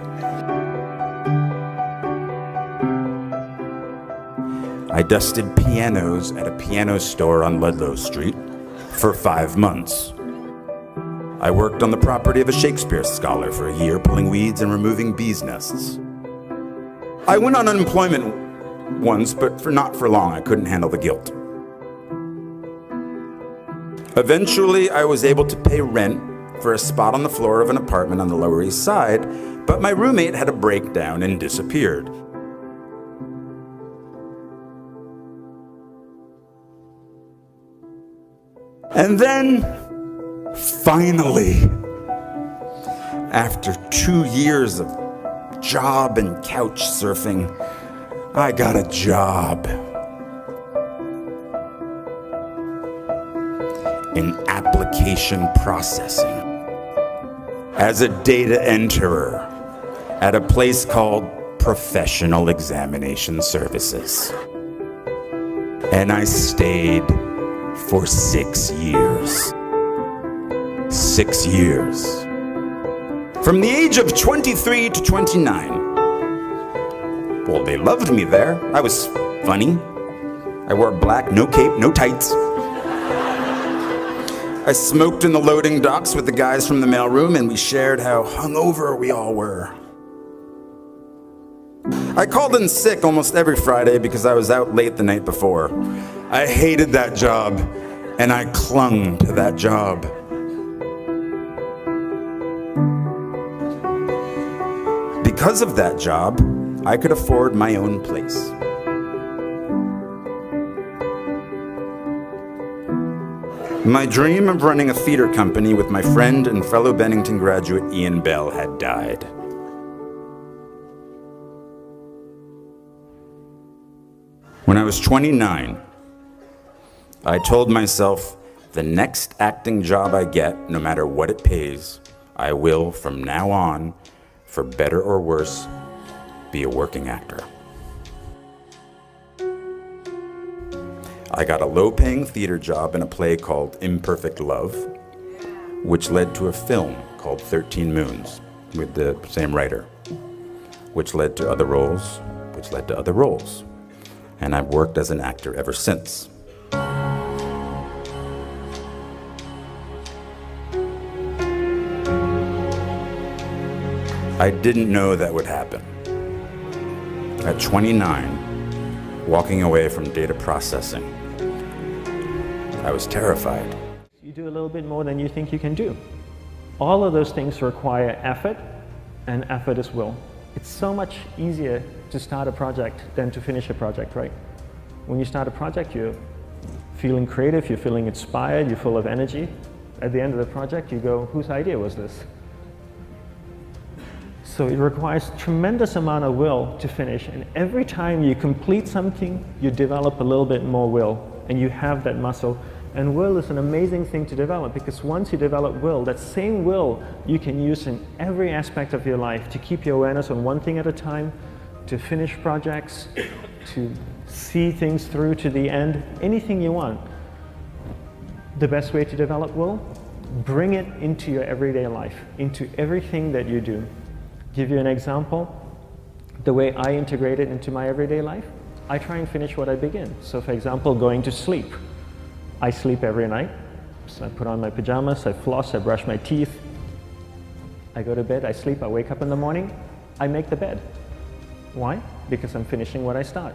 I dusted pianos at a piano store on Ludlow Street for 5 months. I worked on the property of a Shakespeare scholar for a year, pulling weeds and removing bees' nests. I went on unemployment once, but not for long. I couldn't handle the guilt. Eventually, I was able to pay rent for a spot on the floor of an apartment on the Lower East Side, but my roommate had a breakdown and disappeared. And then, finally, after 2 years of job and couch surfing, I got a job in application processing as a data enterer at a place called Professional Examination Services. And I stayed for 6 years. 6 years. From the age of 23 to 29. Well, they loved me there. I was funny. I wore black, no cape, no tights. I smoked in the loading docks with the guys from the mailroom, and we shared how hungover we all were. I called in sick almost every Friday because I was out late the night before. I hated that job, and I clung to that job. Because of that job, I could afford my own place. My dream of running a theater company with my friend and fellow Bennington graduate Ian Bell had died. When I was 29, I told myself The next acting job I get, no matter what it pays, I will, from now on, for better or worse, be a working actor. I got a low-paying theater job in a play called Imperfect Love, which led to a film called 13 Moons with the same writer, which led to other roles, which led to other roles. And I've worked as an actor ever since. I didn't know that would happen. At 29, walking away from data processing, I was terrified. You do a little bit more than you think you can do. All of those things require effort, and effort is will. It's so much easier to start a project than to finish a project, right? When you start a project, you're feeling creative, you're feeling inspired, you're full of energy. At the end of the project, you go, whose idea was this? So it requires tremendous amount of will to finish, and every time you complete something, you develop a little bit more will, and you have that muscle. And will is an amazing thing to develop, because once you develop will, that same will you can use in every aspect of your life to keep your awareness on one thing at a time, to finish projects, to see things through to the end, anything you want. The best way to develop will, bring it into your everyday life, into everything that you do. Give you an example, the way I integrate it into my everyday life, I try and finish what I begin. So for example, going to sleep. I sleep every night, so I put on my pajamas, I floss, I brush my teeth, I go to bed, I sleep, I wake up in the morning, I make the bed. Why? Because I'm finishing what I start.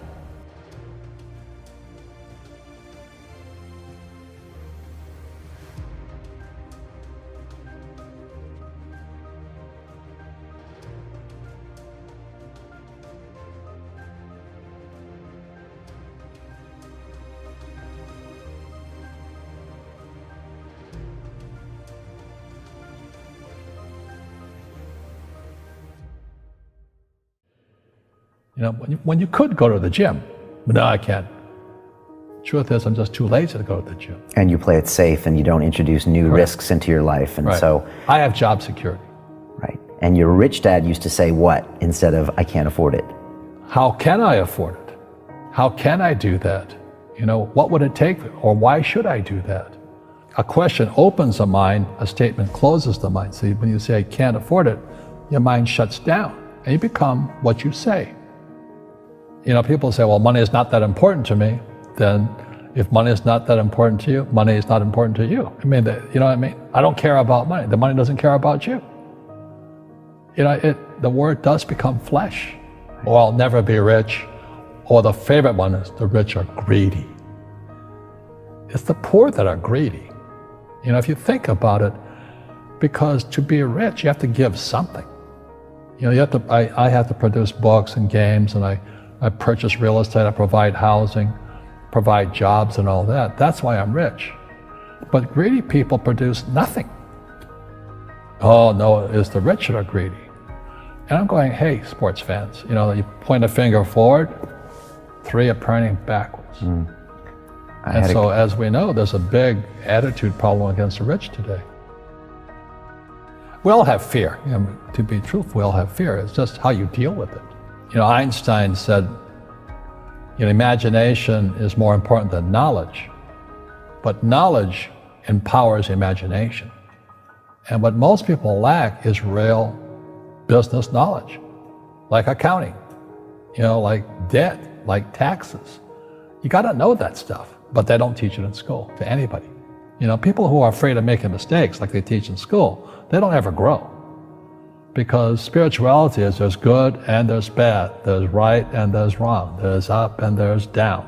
You know, when you could go to the gym, but no, I can't. Truth is, I'm just too lazy to go to the gym. And you play it safe, and you don't introduce new risks into your life, and so I have job security. Right. And your rich dad used to say what instead of "I can't afford it"? How can I afford it? How can I do that? You know, what would it take, or why should I do that? A question opens the mind, a statement closes the mind. See, when you say I can't afford it, your mind shuts down, and you become what you say. You know, people say, well, money is not that important to me. Then if money is not that important to you, money is not important to you. I mean, you know what I mean? I don't care about money. The money doesn't care about you. You know, the word does become flesh. Or I'll never be rich. Or the favorite one is the rich are greedy. It's the poor that are greedy. You know, if you think about it, because to be rich, you have to give something. You know, you have to, I have to produce books and games, and I purchase real estate, I provide housing, provide jobs and all that. That's why I'm rich. But greedy people produce nothing. Oh no, it's the rich that are greedy. And I'm going, hey, sports fans, you know, you point a finger forward, 3 are pointing backwards. And so as we know, there's a big attitude problem against the rich today. We all have fear. You know, to be truthful, we all have fear. It's just how you deal with it. You know, Einstein said, you know, imagination is more important than knowledge, but knowledge empowers imagination. And what most people lack is real business knowledge, like accounting, you know, like debt, like taxes. You gotta know that stuff, but they don't teach it in school to anybody. You know, people who are afraid of making mistakes like they teach in school, they don't ever grow. Because spirituality is there's good and there's bad, there's right and there's wrong, there's up and there's down.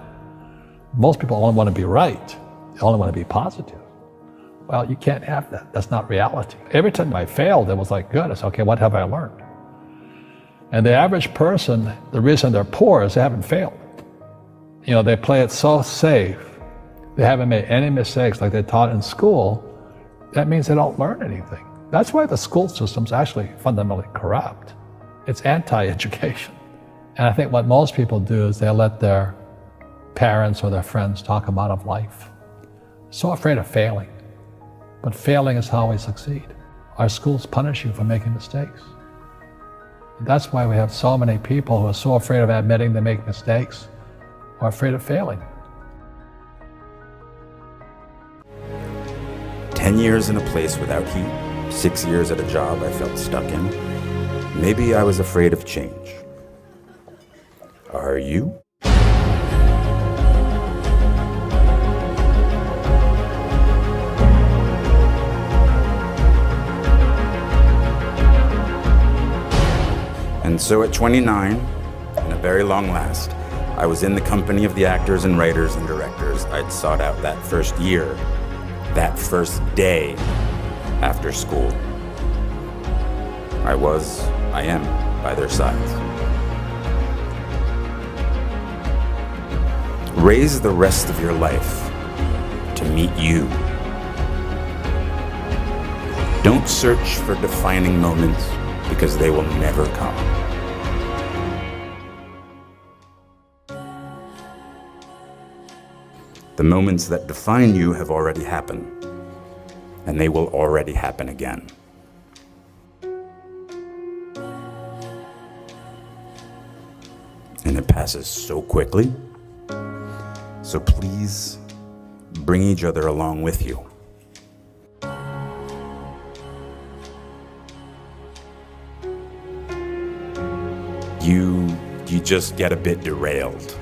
Most people only want to be right, they only want to be positive. Well, you can't have that, that's not reality. Every time I failed, it was like, good, it's okay, what have I learned? And the average person, the reason they're poor is they haven't failed. You know, they play it so safe, they haven't made any mistakes like they taught in school, that means they don't learn anything. That's why the school system's actually fundamentally corrupt. It's anti-education. And I think what most people do is they let their parents or their friends talk them out of life. So afraid of failing. But failing is how we succeed. Our schools punish you for making mistakes. And that's why we have so many people who are so afraid of admitting they make mistakes or afraid of failing. 10 years in a place without heat, 6 years at a job I felt stuck in. Maybe I was afraid of change. Are you? And so at 29, and a very long last, I was in the company of the actors and writers and directors I'd sought out that first year, that first day after school. I am by their sides. Raise the rest of your life to meet you. Don't search for defining moments because they will never come. The moments that define you have already happened, and they will already happen again. And it passes so quickly, so please bring each other along with you. You just get a bit derailed.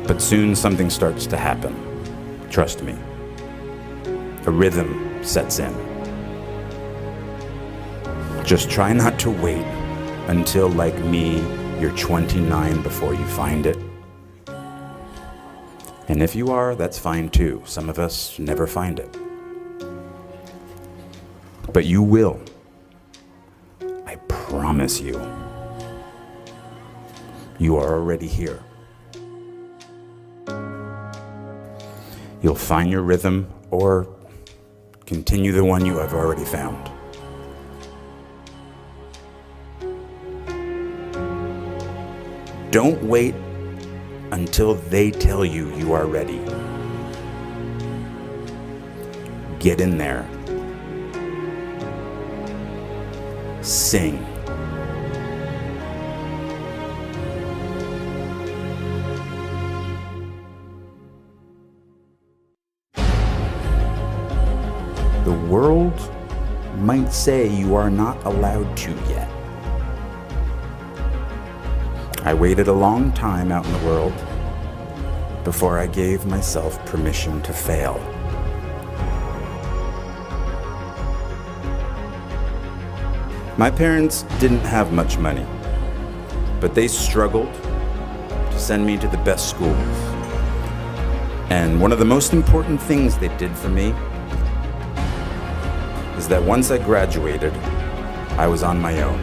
But soon something starts to happen. Trust me. A rhythm sets in. Just try not to wait until, like me, you're 29 before you find it. And if you are, that's fine too. Some of us never find it. But you will. I promise you. You are already here. You'll find your rhythm or continue the one you have already found. Don't wait until they tell you you are ready. Get in there. Sing. The world might say you are not allowed to yet. I waited a long time out in the world before I gave myself permission to fail. My parents didn't have much money, but they struggled to send me to the best schools. And one of the most important things they did for me is that once I graduated, I was on my own.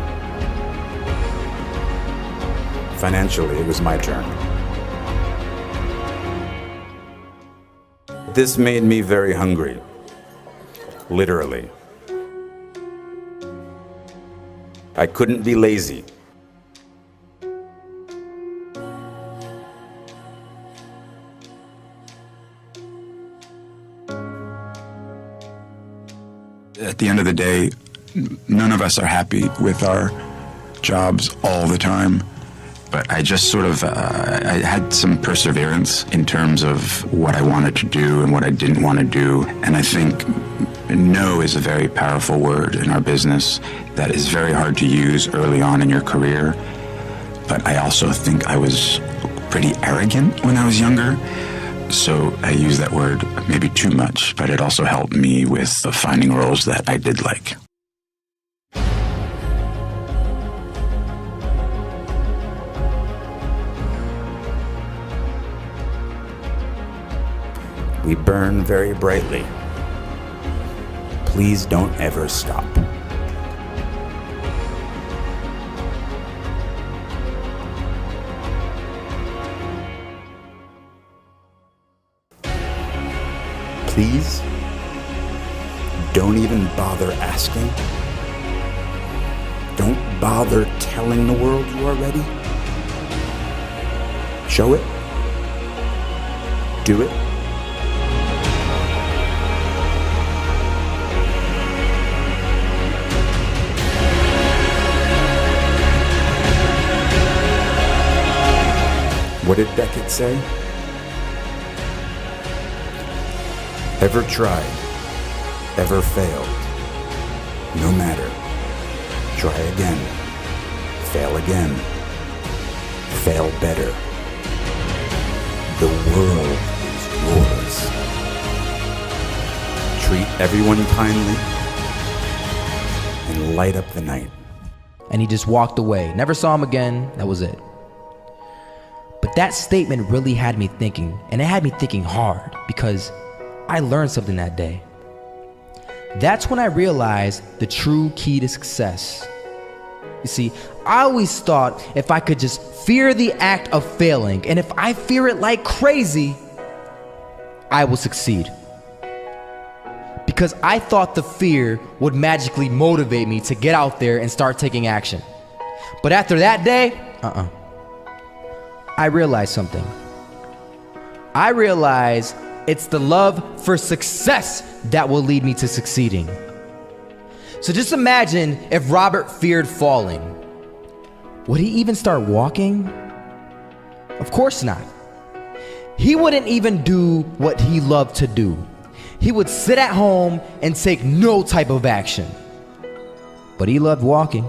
Financially, it was my turn. This made me very hungry, literally. I couldn't be lazy. At the end of the day, none of us are happy with our jobs all the time. But I just sort of, I had some perseverance in terms of what I wanted to do and what I didn't want to do. And I think no is a very powerful word in our business that is very hard to use early on in your career. But I also think I was pretty arrogant when I was younger. So I use that word maybe too much, but it also helped me with finding roles that I did like. We burn very brightly. Please don't ever stop. Please don't even bother asking. Don't bother telling the world you are ready. Show it. Do it. What did Beckett say? Ever tried, ever failed, no matter. Try again, fail again, fail better. The world is yours. Treat everyone kindly and light up the night. And he just walked away. Never saw him again. That was it. But that statement really had me thinking, and it had me thinking hard, because I learned something that day. That's when I realized the true key to success. You see, I always thought if I could just fear the act of failing, and if I fear it like crazy, I will succeed. Because I thought the fear would magically motivate me to get out there and start taking action. But after that day, I realized something. I realized it's the love for success that will lead me to succeeding. So just imagine if Robert feared falling. Would he even start walking? Of course not. He wouldn't even do what he loved to do. He would sit at home and take no type of action. But he loved walking.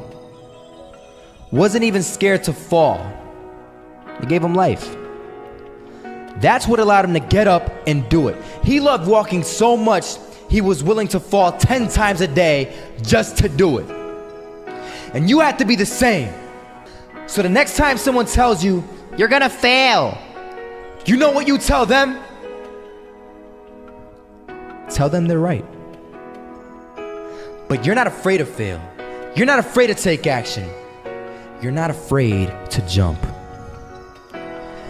Wasn't even scared to fall. It gave him life. That's what allowed him to get up and do it. He loved walking so much, he was willing to fall 10 times a day just to do it. And you have to be the same. So the next time someone tells you, you're gonna fail, you know what you tell them? Tell them they're right. But you're not afraid to fail. You're not afraid to take action. You're not afraid to jump.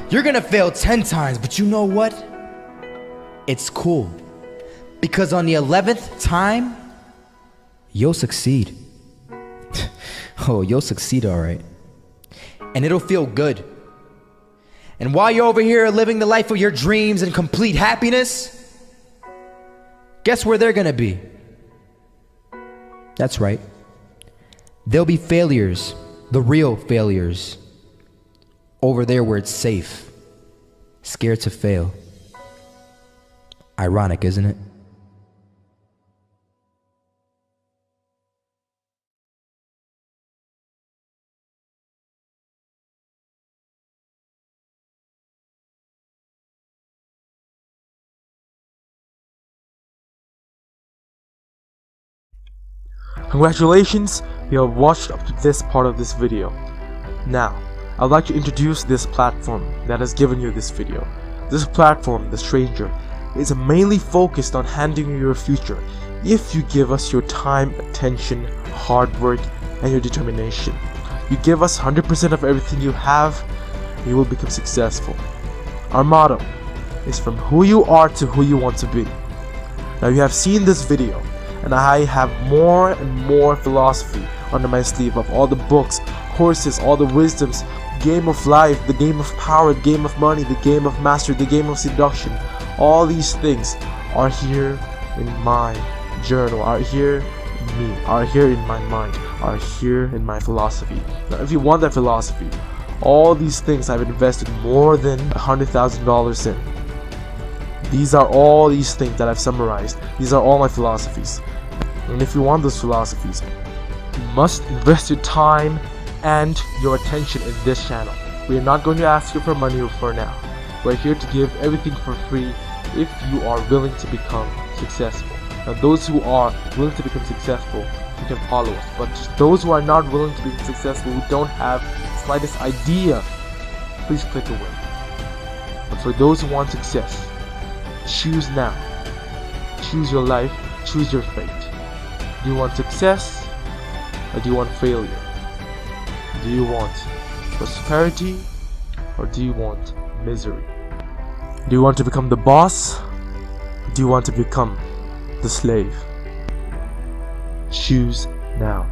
You're gonna fail 10 times, but you know what? It's cool. Because on the 11th time, you'll succeed. Oh, you'll succeed, all right. And it'll feel good. And while you're over here living the life of your dreams and complete happiness, guess where they're gonna be? That's right. They'll be failures, the real failures. Over there where it's safe, scared to fail. Ironic, isn't it? Congratulations, you have watched up to this part of this video. Now, I'd like to introduce this platform that has given you this video. This platform, The Stranger, is mainly focused on handing you your future if you give us your time, attention, hard work, and your determination. You give us 100% of everything you have, you will become successful. Our motto is from who you are to who you want to be. Now you have seen this video, and I have more and more philosophy under my sleeve of all the books, courses, all the wisdoms, game of life, the game of power, the game of money, the game of mastery, the game of seduction. All these things are here in my journal, are here in me, are here in my mind, are here in my philosophy. Now if you want that philosophy, all these things I've invested more than $100,000 in. These are all these things that I've summarized. These are all my philosophies. And if you want those philosophies, you must invest your time and your attention in this channel. We are not going to ask you for money for now. We're here to give everything for free if you are willing to become successful. Now those who are willing to become successful, you can follow us. But just those who are not willing to become successful, who don't have the slightest idea, please click away. But for those who want success, choose now. Choose your life, choose your fate. Do you want success or do you want failure? Do you want prosperity or do you want misery? Do you want to become the boss or do you want to become the slave? Choose now.